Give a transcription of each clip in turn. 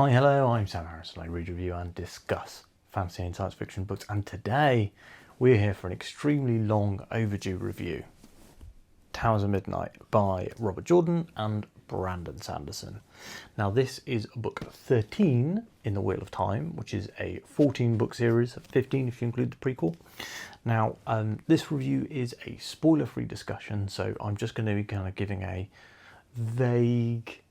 Hi, hello, I'm Sanderson. I read, review and discuss fantasy and science fiction books, and today we're here for an extremely long overdue review. Towers of Midnight by Robert Jordan and Brandon Sanderson. Now this is book 13 in the Wheel of Time, which is a 14 book series, 15 if you include the prequel. Now this review is a spoiler-free discussion, so I'm just going to be kind of giving a vague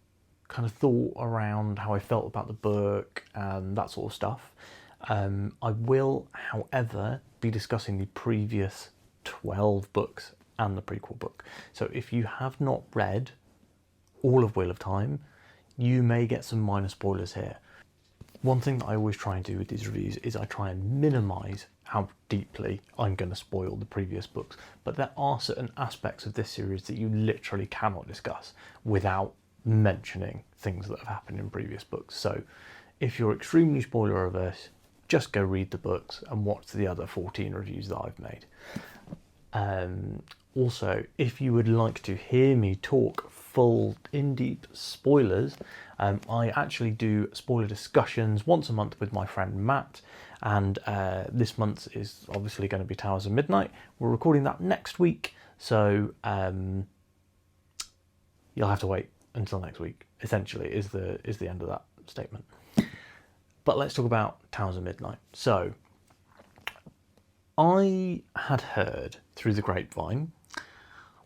kind of thought around how I felt about the book and that sort of stuff. I will, however, be discussing the previous 12 books and the prequel book. So if you have not read all of Wheel of Time, you may get some minor spoilers here. One thing that I always try and do with these reviews is I try and minimise how deeply I'm going to spoil the previous books, but there are certain aspects of this series that you literally cannot discuss without mentioning things that have happened in previous books. So if you're extremely spoiler averse, just go read the books and watch the other 14 reviews that I've made. Also, if you would like to hear me talk full in-deep spoilers, I actually do spoiler discussions once a month with my friend Matt, and this month is obviously going to be Towers of Midnight. We're recording that next week, so you'll have to wait until next week, essentially, is the end of that statement. But let's talk about Towers of Midnight. So I had heard through the grapevine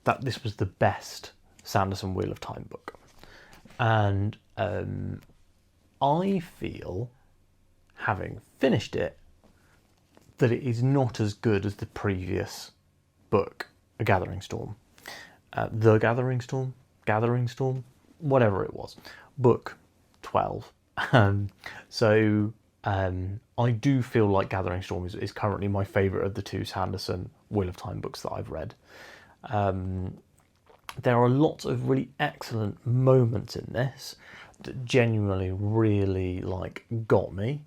that this was the best Sanderson Wheel of Time book, and I feel, having finished it, that it is not as good as the previous book, A Gathering Storm. The Gathering Storm? Gathering Storm? Whatever it was. Book 12. So I do feel like Gathering Storm is currently my favourite of the two Sanderson Wheel of Time books that I've read. There are lots of really excellent moments in this that genuinely really got me.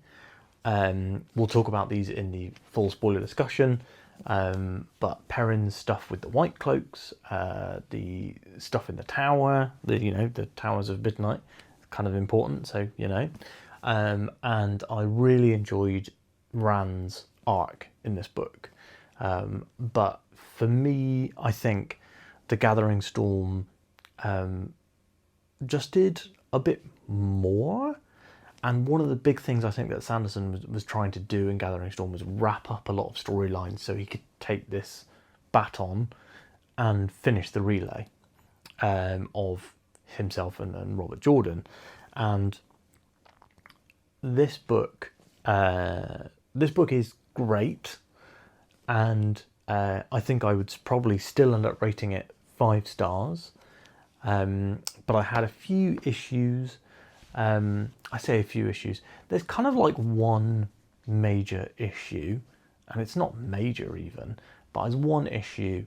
We'll talk about these in the full spoiler discussion, but Perrin's stuff with the White Cloaks, the stuff in the tower, the Towers of Midnight, kind of important, so and I really enjoyed Rand's arc in this book, but for me, I think The Gathering Storm just did a bit more. And one of the big things I think that Sanderson was trying to do in Gathering Storm was wrap up a lot of storylines so he could take this baton and finish the relay of himself and Robert Jordan. And this book is great, and I think I would probably still end up rating it 5 stars. But I had a few issues. I say a few issues. There's kind of one major issue, and it's not major even, but there's one issue.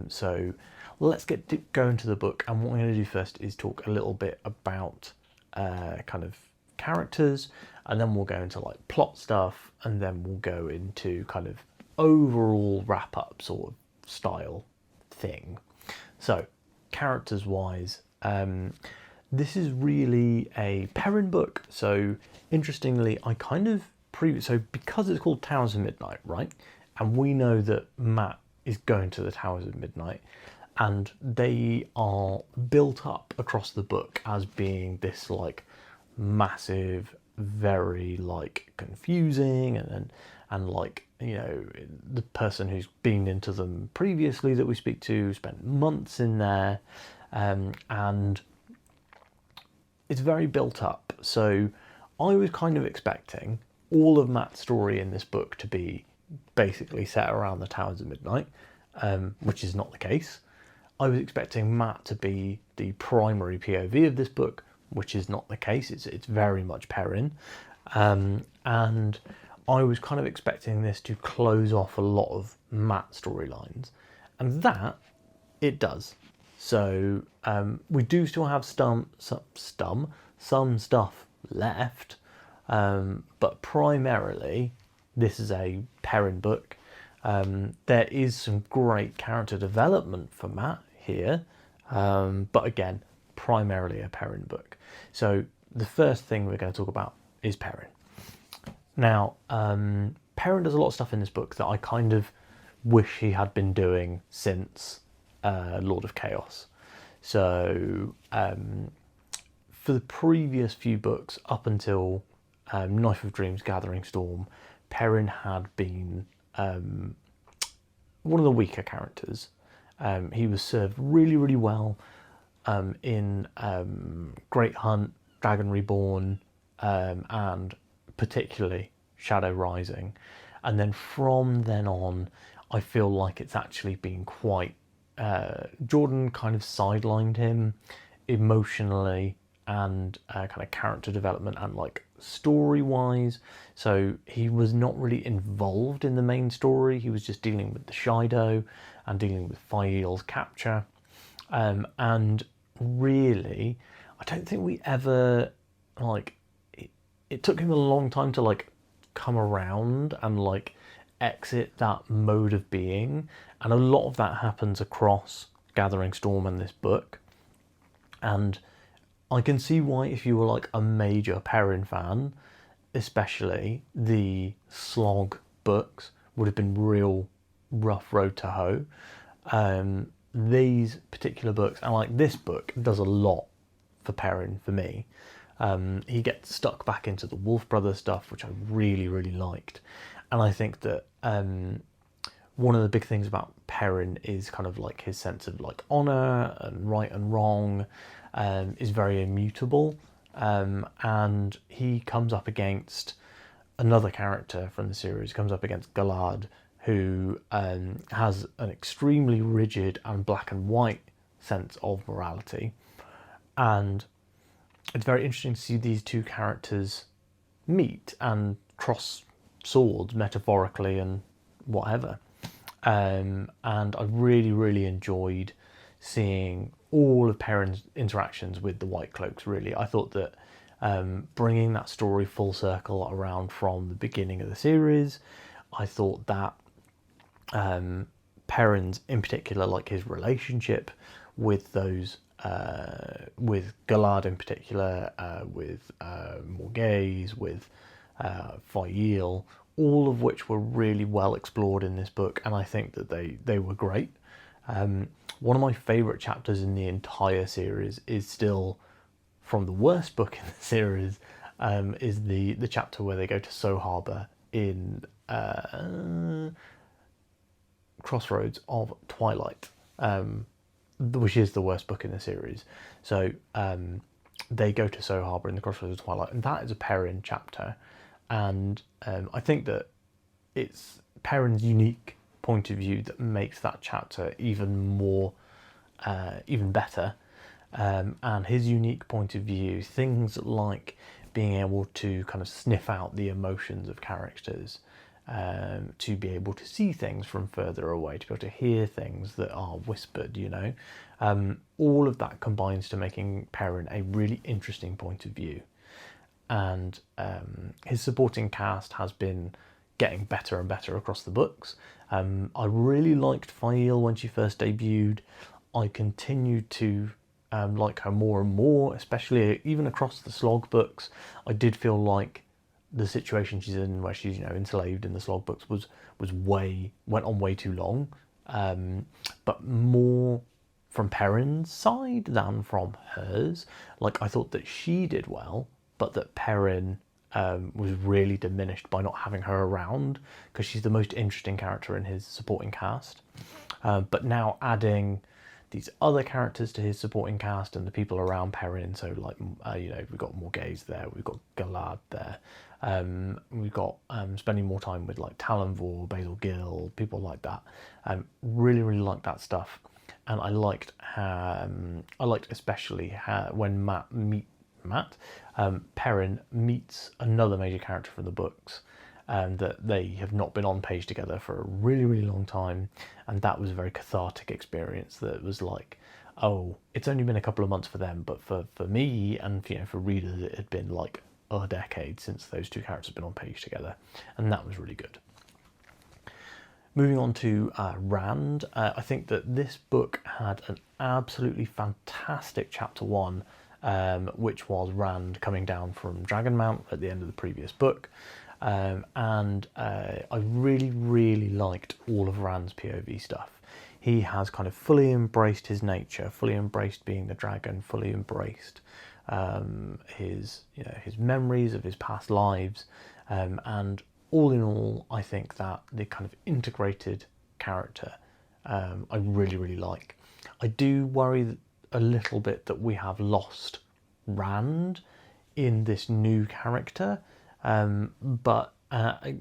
So let's go into the book, and what I'm going to do first is talk a little bit about kind of characters, and then we'll go into plot stuff, and then we'll go into kind of overall wrap up sort of style thing. So characters wise, this is really a Perrin book. So interestingly, I kind of so because it's called Towers of Midnight, right? And we know that Matt is going to the Towers of Midnight, and they are built up across the book as being this massive, very confusing and the person who's been into them previously that we speak to spent months in there, and it's very built up. So I was kind of expecting all of Matt's story in this book to be basically set around the Towers of Midnight, which is not the case. I was expecting Matt to be the primary POV of this book, which is not the case. It's very much Perrin, and I was kind of expecting this to close off a lot of Matt storylines, and that it does. So we do still have some stuff left, but primarily this is a Perrin book. There is some great character development for Matt here, but again, primarily a Perrin book. So the first thing we're going to talk about is Perrin. Now, Perrin does a lot of stuff in this book that I kind of wish he had been doing since Lord of Chaos. So, for the previous few books, up until Knife of Dreams, Gathering Storm, Perrin had been one of the weaker characters. He was served really, really well in Great Hunt, Dragon Reborn, and particularly Shadow Rising. And then from then on, I feel like it's actually been quite... Jordan kind of sidelined him emotionally and kind of character development and like story-wise. So he was not really involved in the main story. He was just dealing with the Shido and dealing with Fael's capture. And really, I don't think we ever, like, it took him a long time to like come around and like exit that mode of being, and a lot of that happens across Gathering Storm and this book. And I can see why, if you were like a major Perrin fan, especially, the slog books would have been real rough road to hoe. These particular books, and like this book, does a lot for Perrin for me. He gets stuck back into the Wolf Brothers stuff, which I really, really liked. And I think that one of the big things about Perrin is kind of like his sense of like honour and right and wrong is very immutable. And he comes up against another character from the series, comes up against Galad, who has an extremely rigid and black and white sense of morality. And it's very interesting to see these two characters meet and cross swords, metaphorically and whatever. And I really, really enjoyed seeing all of Perrin's interactions with the White Cloaks, really. I thought that bringing that story full circle around from the beginning of the series, I thought that Perrin's, in particular, like his relationship with those, with Galad in particular, with Morghese, with Fael, all of which were really well explored in this book, and I think that they were great. One of my favourite chapters in the entire series is still from the worst book in the series, is the chapter where they go to So Harbour in Crossroads of Twilight, which is the worst book in the series. So they go to So Harbour in the Crossroads of Twilight, and that is a Perrin chapter. And I think that it's Perrin's unique point of view that makes that chapter even more, even better. And his unique point of view, things like being able to kind of sniff out the emotions of characters, to be able to see things from further away, to be able to hear things that are whispered, you know. All of that combines to making Perrin a really interesting point of view. And his supporting cast has been getting better and better across the books. I really liked Fael when she first debuted. I continued to like her more and more, especially even across the slog books. I did feel like the situation she's in, where she's, you know, enslaved in the slog books, went on way too long. But more from Perrin's side than from hers. Like, I thought that she did well, but that Perrin was really diminished by not having her around, because she's the most interesting character in his supporting cast. But now adding these other characters to his supporting cast and the people around Perrin, so like, you know, we've got Morghese there, we've got Galad there, we've got spending more time with like Talonvor, Basil Gill, people like that. Really, really liked that stuff. And I liked especially when Perrin meets another major character from the books, and that they have not been on page together for a really, really long time, and that was a very cathartic experience. That was like, oh, it's only been a couple of months for them, but for me and, you know, for readers, it had been like a decade since those two characters have been on page together, and that was really good. Moving on to Rand, I think that this book had an absolutely fantastic chapter 1 which was Rand coming down from Dragonmount at the end of the previous book. I really, really liked all of Rand's POV stuff. He has kind of fully embraced his nature, fully embraced being the dragon, fully embraced his memories of his past lives, and all in all, I think that the kind of integrated character I really, really like. I do worry a little bit that we have lost Rand in this new character, but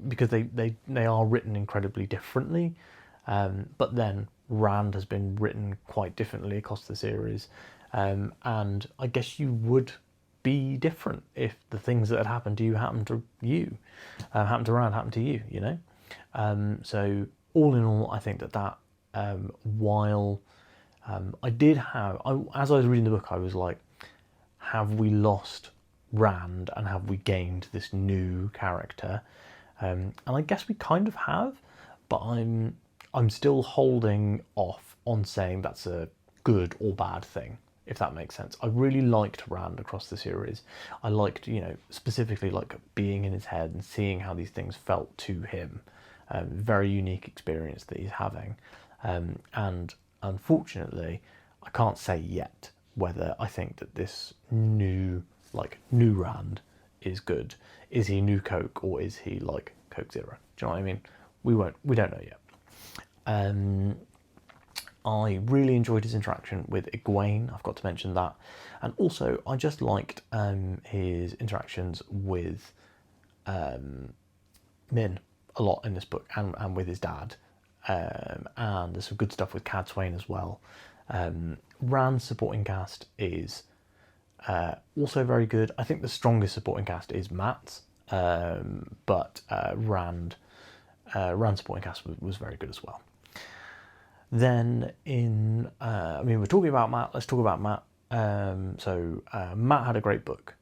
because they are written incredibly differently, but then Rand has been written quite differently across the series, and I guess you would be different if the things that had happened to you happened to you, happened to Rand, happened to you, you know. So all in all, I think that while I did have, as I was reading the book, I was like, have we lost Rand and have we gained this new character? And I guess we kind of have, but I'm still holding off on saying that's a good or bad thing, if that makes sense. I really liked Rand across the series. I liked, specifically like being in his head and seeing how these things felt to him. Very unique experience that he's having. And unfortunately, I can't say yet whether I think that this new Rand is good. Is he new Coke or is he like Coke Zero? Do you know what I mean? We don't know yet. I really enjoyed his interaction with Egwene, I've got to mention that. And also, I just liked his interactions with Min a lot in this book, and with his dad. And there's some good stuff with Cadsuane as well. Rand's supporting cast is also very good. I think the strongest supporting cast is Matt's, but Rand's supporting cast was very good as well. Then we're talking about Matt, let's talk about Matt. Matt had a great book.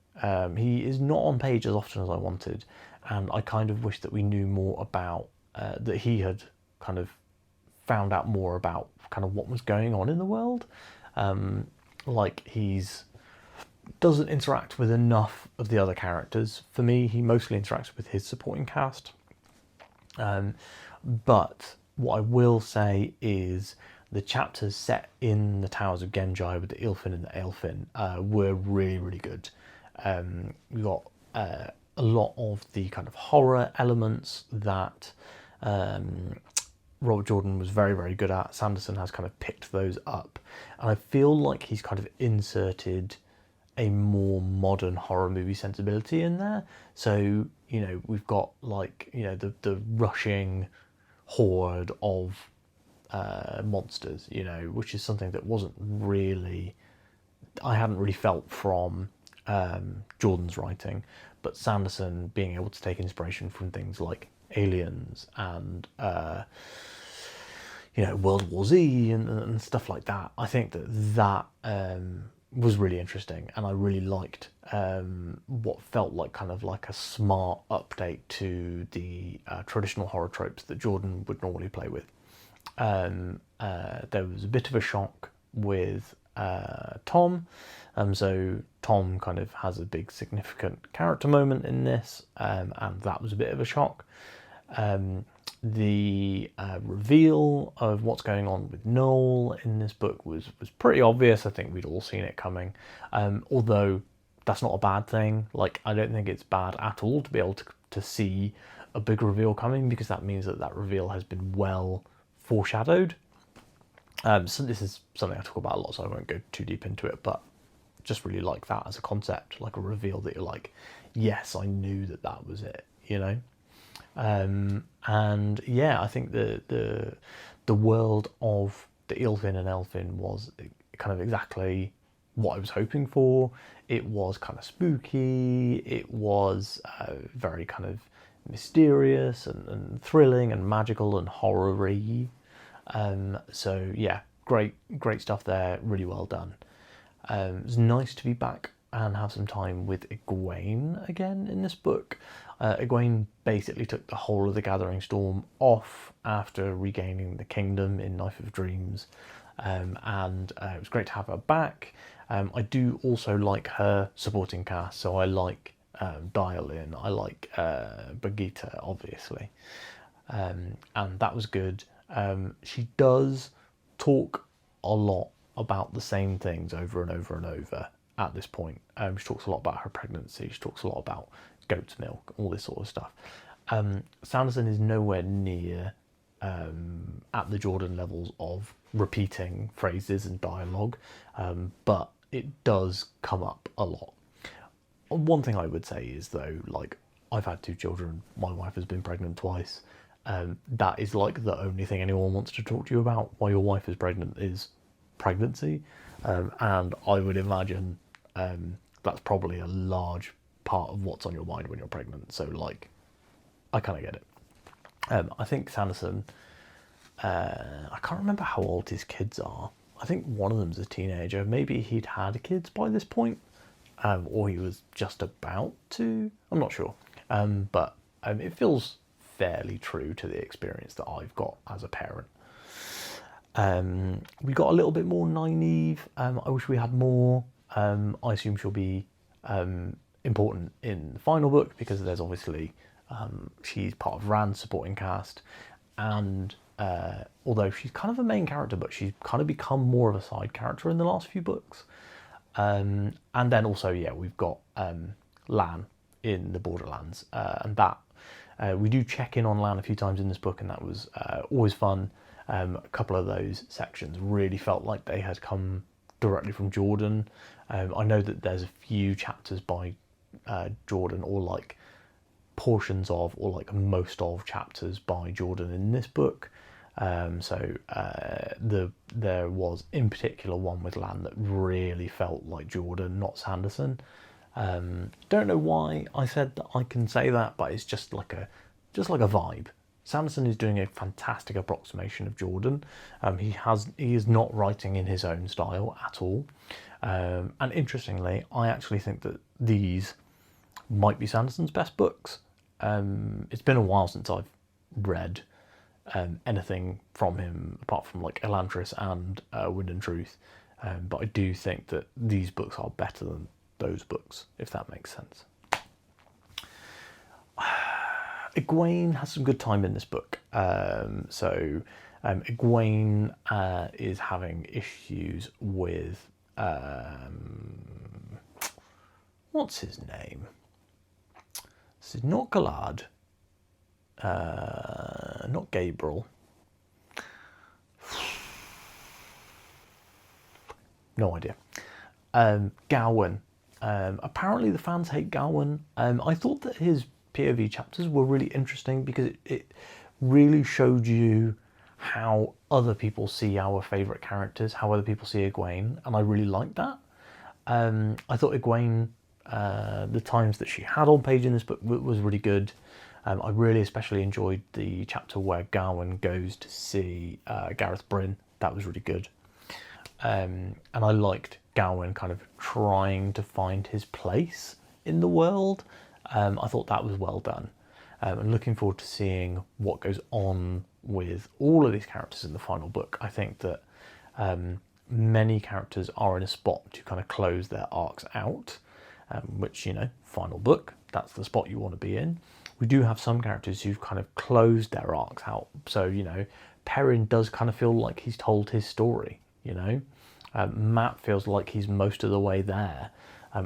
He is not on page as often as I wanted, and I kind of wish that we knew more about, that he had kind of found out more about kind of what was going on in the world. He's doesn't interact with enough of the other characters. For me, he mostly interacts with his supporting cast. But what I will say is the chapters set in the Towers of Genji with the Ilfin and the Aelfin were really, really good. We got a lot of the kind of horror elements that Robert Jordan was very, very good at. Sanderson has kind of picked those up. And I feel like he's kind of inserted a more modern horror movie sensibility in there. So, we've got the rushing horde of monsters, which is something that I hadn't really felt from Jordan's writing, but Sanderson being able to take inspiration from things like Aliens and World War Z and stuff like that. I think that was really interesting, and I really liked what felt like kind of like a smart update to the traditional horror tropes that Jordan would normally play with. There was a bit of a shock with Tom, so Tom kind of has a big significant character moment in this, and that was a bit of a shock. The reveal of what's going on with Noel in this book was pretty obvious. I think we'd all seen it coming, although that's not a bad thing. Like, I don't think it's bad at all to be able to see a big reveal coming, because that means that reveal has been well foreshadowed. So this is something I talk about a lot, so I won't go too deep into it, but just really like that as a concept, like a reveal that you're like, yes, I knew that was it, and yeah, I think the world of the Ilfin and Elfin was kind of exactly what I was hoping for. It was kind of spooky. It was very kind of mysterious and thrilling and magical and horror-y. So yeah, great stuff there. Really well done. It was nice to be back and have some time with Egwene again in this book. Egwene basically took the whole of the Gathering Storm off after regaining the kingdom in Knife of Dreams, and it was great to have her back. I do also like her supporting cast, so I like Dial-In, I like Brigitte, obviously, and that was good. She does talk a lot about the same things over and over and over at this point. She talks a lot about her pregnancy, she talks a lot about goat's milk, all this sort of stuff. Sanderson is nowhere near at the Jordan levels of repeating phrases and dialogue, but it does come up a lot. One thing I would say is, though, like, I've had 2 children, my wife has been pregnant twice. That is like the only thing anyone wants to talk to you about while your wife is pregnant is pregnancy, and I would imagine that's probably a large part of what's on your mind when you're pregnant. So, like, I kind of get it. I think Sanderson, I can't remember how old his kids are. I think one of them's a teenager. Maybe he'd had kids by this point, or he was just about to. I'm not sure. But it feels fairly true to the experience that I've got as a parent. We got a little bit more Nynaeve. I wish we had more. I assume she'll be important in the final book, because there's obviously she's part of Rand's supporting cast, and although she's kind of a main character, but she's kind of become more of a side character in the last few books. And then also, yeah, we've got Lan in the Borderlands, and that we do check in on Lan a few times in this book, and that was always fun. A couple of those sections really felt like they had come directly from Jordan. I know that there's a few chapters by Jordan, or like portions of, or like most of chapters by Jordan in this book. So there was in particular one with Lan that really felt like Jordan, not Sanderson. Don't know why I said that I can say that, but it's just like a vibe. Sanderson is doing a fantastic approximation of Jordan. He is not writing in his own style at all. And interestingly, I actually think that these might be Sanderson's best books. It's been a while since I've read anything from him apart from like Elantris and Wind and Truth, but I do think that these books are better than those books, if that makes sense. Egwene has some good time in this book. So Egwene is having issues with what's his name? This is not Galad, not Gabriel. No idea. Gawain. Apparently the fans hate Gawain. I thought that his POV chapters were really interesting because it really showed you how other people see our favourite characters, how other people see Egwene, and I really liked that. I thought Egwene, the times that she had on page in this book was really good. I really especially enjoyed the chapter where Gawain goes to see Gareth Bryn. That was really good. And I liked Gawain kind of trying to find his place in the world. I thought that was well done. And looking forward to seeing what goes on with all of these characters in the final book. I think that many characters are in a spot to kind of close their arcs out, which, you know, final book, that's the spot you want to be in. We do have some characters who've kind of closed their arcs out. So, you know, Perrin does kind of feel like he's told his story, you know. Matt feels like he's most of the way there.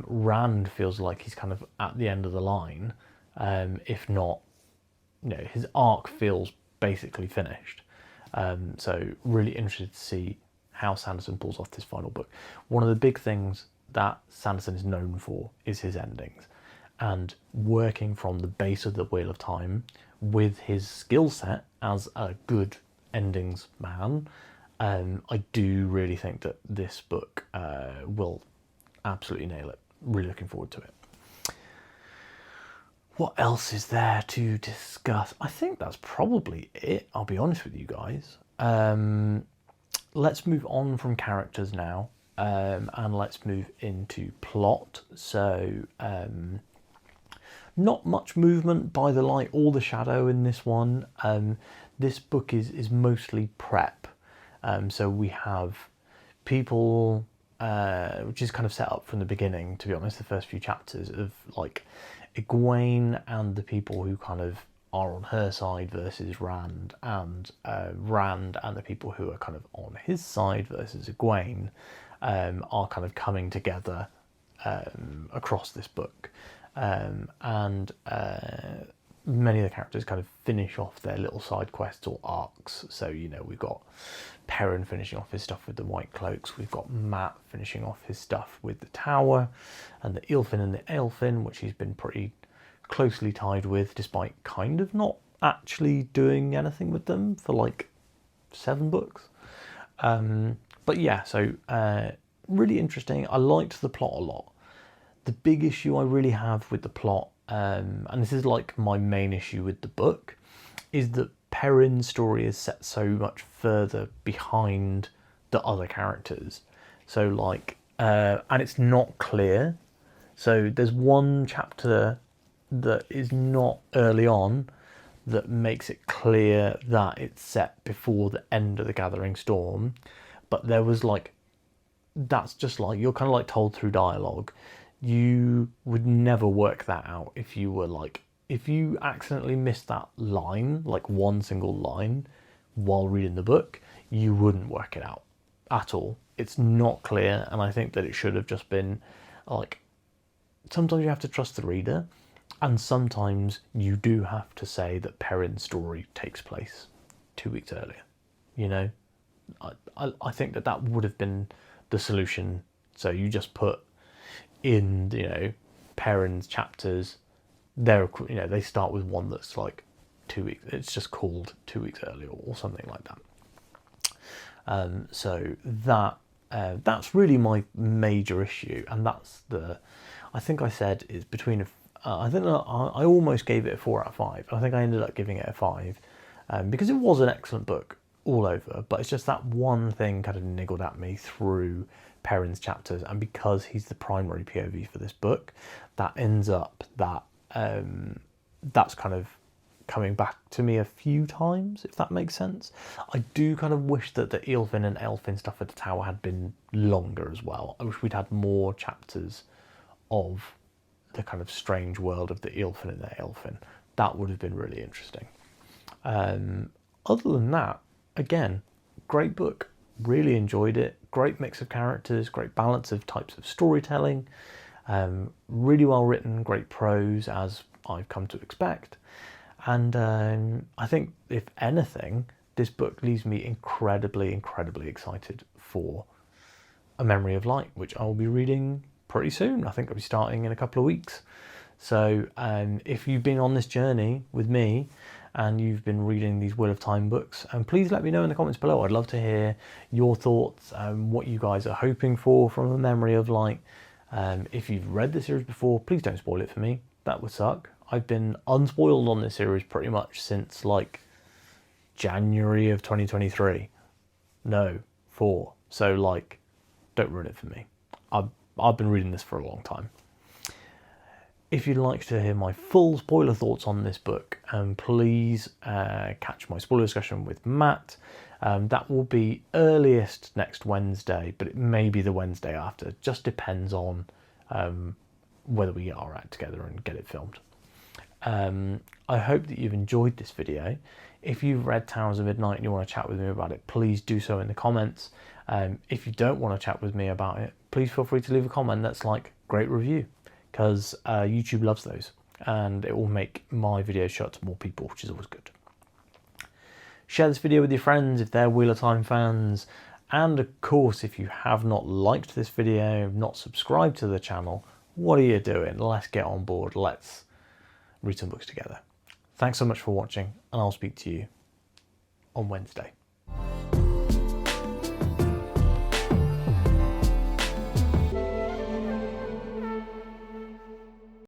Rand feels like he's kind of at the end of the line. If not, you know, his arc feels basically finished. So really interested to see how Sanderson pulls off this final book. One of the big things that Sanderson is known for is his endings. And working from the base of the Wheel of Time with his skill set as a good endings man, I do really think that this book will absolutely nail it. Really looking forward to it. What else is there to discuss? I think that's probably it, I'll be honest with you guys. Let's move on from characters now, and let's move into plot. So, not much movement by the light or the shadow in this one. This book is mostly prep. So we have people which is kind of set up from the beginning, to be honest, the first few chapters of like Egwene and the people who kind of are on her side versus Rand and the people who are kind of on his side versus Egwene, are kind of coming together across this book, and many of the characters kind of finish off their little side quests or arcs. So, you know, we've got Perrin finishing off his stuff with the White Cloaks, we've got Matt finishing off his stuff with the Tower, and the Eelfin and the Aelfin, which he's been pretty closely tied with, despite kind of not actually doing anything with them for like 7 books. But yeah, so really interesting. I liked the plot a lot. The big issue I really have with the plot, and this is like my main issue with the book, is that Perrin's story is set so much further behind the other characters. So like, and it's not clear. So there's one chapter that is not early on that makes it clear that it's set before the end of the Gathering Storm. But there was like, that's just like, you're kind of like told through dialogue. You would never work that out if you were like, if you accidentally missed that line, like one single line, while reading the book, you wouldn't work it out at all. It's not clear, and I think that it should have just been like, sometimes you have to trust the reader, and sometimes you do have to say that Perrin's story takes place 2 weeks earlier. You know, I think that that would have been the solution. So you just put in, you know, Perrin's chapters, they're, you know, they start with one that's like 2 weeks, it's just called 2 weeks earlier or something like that. So that that's really my major issue, and that's the, I think I said is between I think I almost gave it a 4 out of 5. I think I ended up giving it a 5, because it was an excellent book all over, but it's just that one thing kind of niggled at me through Perrin's chapters, and because he's the primary POV for this book, that ends up that that's kind of coming back to me a few times, if that makes sense. I do kind of wish that the Eelfin and Aelfin stuff at the Tower had been longer as well. I wish we'd had more chapters of the kind of strange world of the Eelfin and the Aelfin. That would have been really interesting. Other than that, again, great book. Really enjoyed it. Great mix of characters, great balance of types of storytelling. Really well written, great prose, as I've come to expect. And I think, if anything, this book leaves me incredibly, incredibly excited for A Memory of Light, which I will be reading pretty soon. I think I'll be starting in a couple of weeks. So if you've been on this journey with me and you've been reading these Wheel of Time books, please let me know in the comments below. I'd love to hear your thoughts, what you guys are hoping for from A Memory of Light. If you've read the series before, please don't spoil it for me. That would suck. I've been unspoiled on this series pretty much since like January of 2023. No, 4. So like, don't ruin it for me. I've been reading this for a long time. If you'd like to hear my full spoiler thoughts on this book, please catch my spoiler discussion with Matt. That will be earliest next Wednesday, but it may be the Wednesday after. Just depends on whether we get our act together and get it filmed. I hope that you've enjoyed this video. If you've read Towers of Midnight and you want to chat with me about it, please do so in the comments. If you don't want to chat with me about it, please feel free to leave a comment that's like, great review, because YouTube loves those, and it will make my videos show up to more people, which is always good. Share this video with your friends if they're Wheel of Time fans, and of course, if you have not liked this video, not subscribed to the channel, what are you doing? Let's get on board. Let's read some books together. Thanks so much for watching, and I'll speak to you on Wednesday.